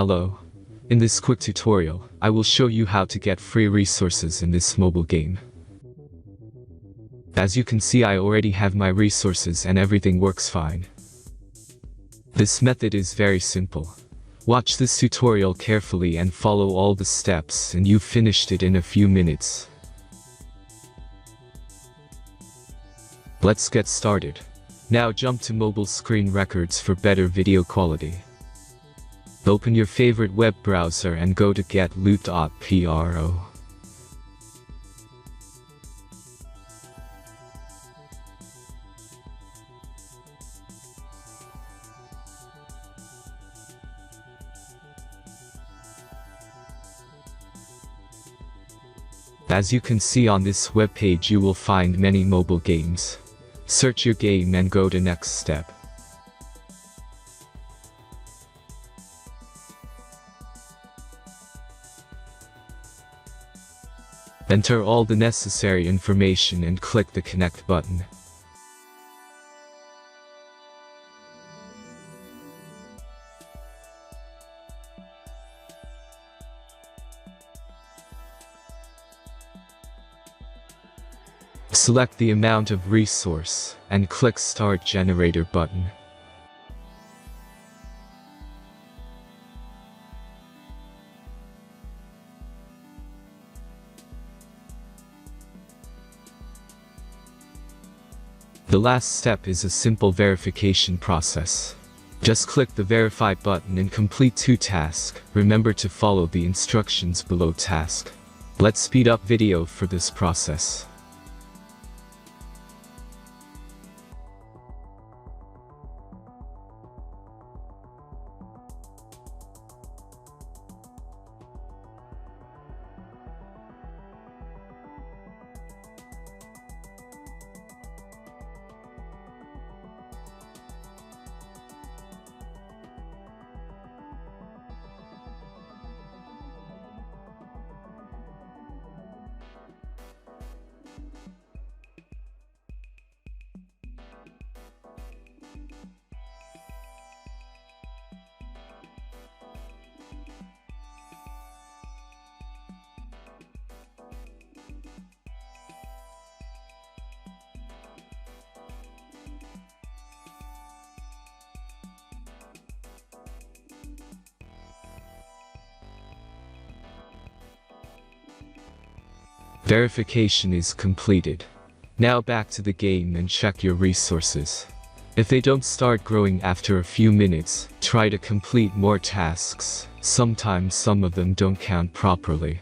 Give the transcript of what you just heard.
Hello. In this quick tutorial, I will show you how to get free resources in this mobile game. As you can see, I already have my resources and everything works fine. This method is very simple. Watch this tutorial carefully and follow all the steps and you've finished it in a few minutes. Let's get started. Now jump to mobile screen records for better video quality. Open your favorite web browser and go to getloot.pro. As you can see on this web page, you will find many mobile games. Search your game and go to next step. Enter all the necessary information and click the connect button. Select the amount of resource and click Start Generator button. The last step is a simple verification process. Just click the Verify button and complete 2 tasks. Remember to follow the instructions below task. Let's speed up video for this process. Verification is completed. Now back to the game and check your resources. If they don't start growing after a few minutes, try to complete more tasks. Sometimes some of them don't count properly.